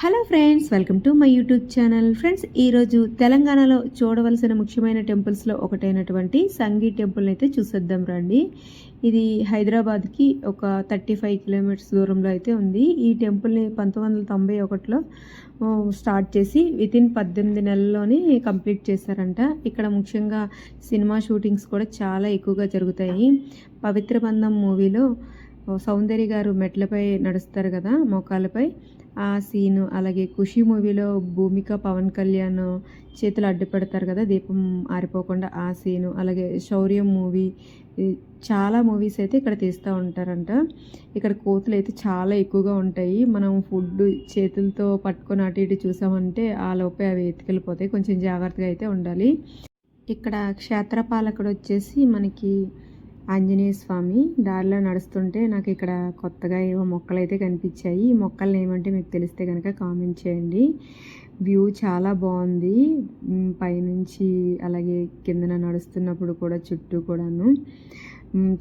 Hello friends, welcome to my YouTube channel. Friends, ఈరోజు తెలంగాణలో చూడవలసిన ముఖ్యమైన టెంపుల్స్లో ఒకటైనటువంటి సంగీ టెంపుల్ని అయితే చూసేద్దాం రండి. ఇది హైదరాబాద్కి ఒక 35 కిలోమీటర్స్ దూరంలో అయితే ఉంది. ఈ టెంపుల్ని 1991లో స్టార్ట్ చేసి వితిన్ 18 నెలల్లోనే కంప్లీట్ చేశారంట. ఇక్కడ ముఖ్యంగా సినిమా షూటింగ్స్ కూడా చాలా ఎక్కువగా జరుగుతాయి. పవిత్ర బంధం మూవీలో సౌందర్య గారు మెట్లపై నడుస్తారు కదా, మోకాళ్ళపై, ఆ సీను, అలాగే ఖుషి మూవీలో భూమిక పవన్ కళ్యాణ్ చేతులు అడ్డుపెడతారు కదా దీపం ఆరిపోకుండా, ఆ సీను, అలాగే శౌర్యం మూవీ, చాలా మూవీస్ అయితే ఇక్కడ తీస్తూ ఉంటారంట. ఇక్కడ కోతులు అయితే చాలా ఎక్కువగా ఉంటాయి. మనం ఫుడ్ చేతులతో పట్టుకొని అటు ఇటు చూసామంటే ఆ లోపే అవి ఎత్తుకెళ్ళిపోతాయి. కొంచెం జాగ్రత్తగా అయితే ఉండాలి. ఇక్కడ క్షేత్రపాలకుడు వచ్చేసి మనకి ఆంజనేయ స్వామి. దారిలో నడుస్తుంటే నాకు ఇక్కడ కొత్తగా ఏవో మొక్కలు అయితే కనిపించాయి. ఈ మొక్కలు ఏమంటే మీకు తెలిస్తే కనుక కామెంట్ చేయండి. వ్యూ చాలా బాగుంది పైనుంచి, అలాగే కిందన నడుస్తున్నప్పుడు కూడా చుట్టూ కూడాను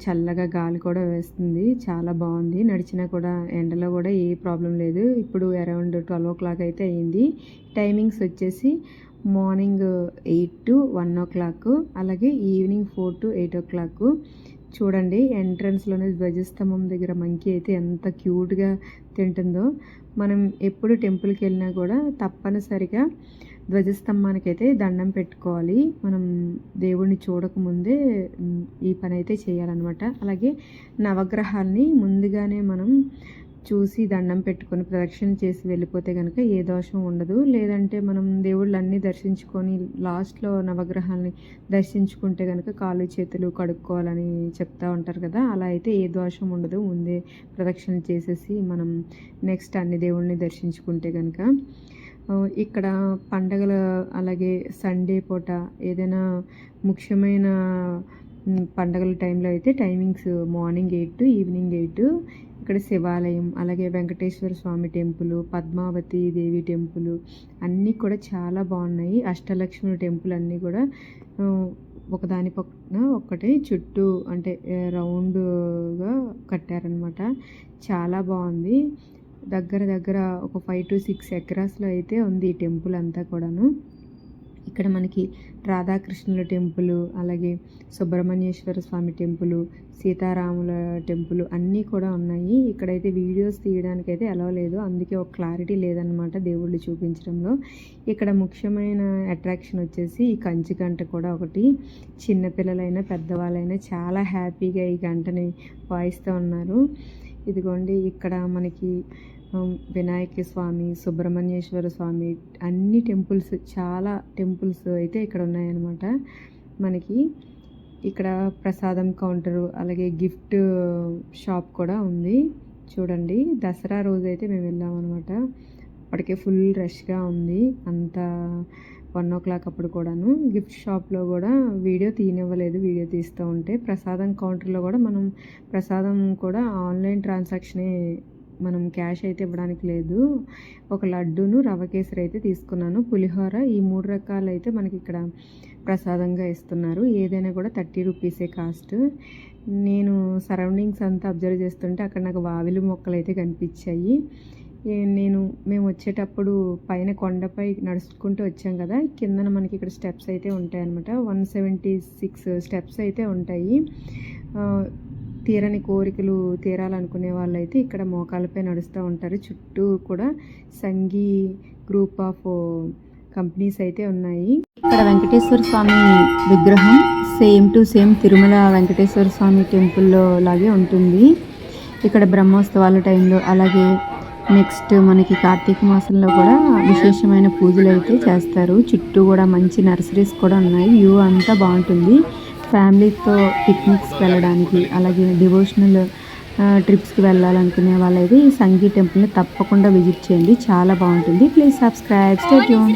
చల్లగా గాలి కూడా వేస్తుంది. చాలా బాగుంది. నడిచినా కూడా ఎండలో కూడా ఏ ప్రాబ్లం లేదు. ఇప్పుడు అరౌండ్ 12 o'clock అయితే అయ్యింది. టైమింగ్స్ వచ్చేసి మార్నింగ్ 8 to 1 o'clock, అలాగే ఈవినింగ్ 4 to 8 o'clock. చూడండి, ఎంట్రన్స్లోనే ధ్వజస్తంభం దగ్గర మంకీ అయితే ఎంత క్యూట్గా తింటుందో. మనం ఎప్పుడు టెంపుల్కి వెళ్ళినా కూడా తప్పనిసరిగా ధ్వజస్తంభానికి అయితే దండం పెట్టుకోవాలి. మనం దేవుణ్ణి చూడకముందే ఈ పని అయితే చేయాలన్నమాట. అలాగే నవగ్రహాల్ని ముందుగానే మనం చూసి దండం పెట్టుకొని ప్రదక్షిణ చేసి వెళ్ళిపోతే కనుక ఏ దోషం ఉండదు. లేదంటే మనం దేవుళ్ళన్నీ దర్శించుకొని లాస్ట్లో నవగ్రహాలని దర్శించుకుంటే కనుక కాళ్ళు చేతులు కడుక్కోవాలని చెప్తూ ఉంటారు కదా, అలా అయితే ఏ దోషం ఉండదు. ముందే ప్రదక్షిణ చేసేసి మనం నెక్స్ట్ అన్ని దేవుళ్ళని దర్శించుకుంటే కనుక. ఇక్కడ పండగలు, అలాగే సండే పూట ఏదైనా ముఖ్యమైన పండగల టైంలో అయితే టైమింగ్స్ మార్నింగ్ 8 to ఈవినింగ్ 8. ఇక్కడ శివాలయం, అలాగే వెంకటేశ్వర స్వామి టెంపుల్, పద్మావతి దేవి టెంపుల్ అన్నీ కూడా చాలా బాగున్నాయి. అష్టలక్ష్మి టెంపుల్ అన్నీ కూడా ఒకదాని పక్కన ఒక్కటి చుట్టూ అంటే రౌండ్గా కట్టారనమాట. చాలా బాగుంది. దగ్గర దగ్గర ఒక 5 to 6 acresలో అయితే ఉంది ఈ టెంపుల్ అంతా కూడాను. ఇక్కడ మనకి రాధాకృష్ణుల టెంపుల్, అలాగే సుబ్రహ్మణ్యేశ్వర స్వామి టెంపుల్, సీతారాముల టెంపుల్ అన్నీ కూడా ఉన్నాయి. ఇక్కడైతే వీడియోస్ తీయడానికి అయితే అలౌ లేదు, అందుకే ఒక క్లారిటీ లేదనమాట దేవుళ్ళు చూపించడంలో. ఇక్కడ ముఖ్యమైన అట్రాక్షన్ వచ్చేసి ఈ కంచి గంట కూడా ఒకటి. చిన్నపిల్లలైనా పెద్దవాళ్ళైనా చాలా హ్యాపీగా ఈ గంటని వాయిస్తూ ఉన్నారు. ఇదిగోండి, ఇక్కడ మనకి వినాయక స్వామి, సుబ్రహ్మణ్యేశ్వర స్వామి అన్ని టెంపుల్స్, చాలా టెంపుల్స్ అయితే ఇక్కడ ఉన్నాయన్నమాట. మనకి ఇక్కడ ప్రసాదం కౌంటరు, అలాగే గిఫ్ట్ షాప్ కూడా ఉంది. చూడండి, దసరా రోజు అయితే మేము వెళ్ళామన్నమాట. అప్పటికే ఫుల్ రష్గా ఉంది అంతా. 1 o'clock అప్పుడు కూడాను గిఫ్ట్ షాప్లో కూడా వీడియో తీయనివ్వలేదు. వీడియో తీస్తూ ఉంటే ప్రసాదం కౌంటర్లో కూడా మనం ప్రసాదం కూడా ఆన్లైన్ ట్రాన్సాక్షనే, మనం క్యాష్ అయితే ఇవ్వడానికి లేదు. ఒక లడ్డూను, రవ్వ కేసరి అయితే తీసుకున్నాను, పులిహోర, ఈ 3 రకాలు అయితే మనకి ఇక్కడ ప్రసాదంగా ఇస్తున్నారు. ఏదైనా కూడా 30 rupees కాస్ట్. నేను సరౌండింగ్స్ అంతా అబ్జర్వ్ చేస్తుంటే అక్కడ నాకు వావిలి మొక్కలు అయితే కనిపించాయి. మేము వచ్చేటప్పుడు పైన కొండపై నడుచుకుంటూ వచ్చాం కదా, కిందన మనకి ఇక్కడ స్టెప్స్ అయితే ఉంటాయన్నమాట. 176 స్టెప్స్ అయితే ఉంటాయి. తీరని కోరికలు తీరాలనుకునే వాళ్ళు అయితే ఇక్కడ మోకాలపై నడుస్తూ ఉంటారు. చుట్టూ కూడా సంగీ గ్రూప్ ఆఫ్ కంపెనీస్ అయితే ఉన్నాయి. ఇక్కడ వెంకటేశ్వర స్వామి విగ్రహం same to same Tirumala Venkateswara Swamy టెంపుల్లో లాగే ఉంటుంది. ఇక్కడ బ్రహ్మోత్సవాల టైంలో, అలాగే నెక్స్ట్ మనకి కార్తీక మాసంలో కూడా విశేషమైన పూజలు అయితే చేస్తారు. చుట్టూ కూడా మంచి నర్సరీస్ కూడా ఉన్నాయి. వ్యూ అంతా బాగుంటుంది. ఫ్యామిలీతో పిక్నిక్స్కి వెళ్ళడానికి, అలాగే డివోషనల్ ట్రిప్స్కి వెళ్ళాలనుకునే వాళ్ళైతే ఈ సంగీ టెంపుల్ని తప్పకుండా విజిట్ చేయండి. చాలా బాగుంటుంది. Please subscribe, stay tune.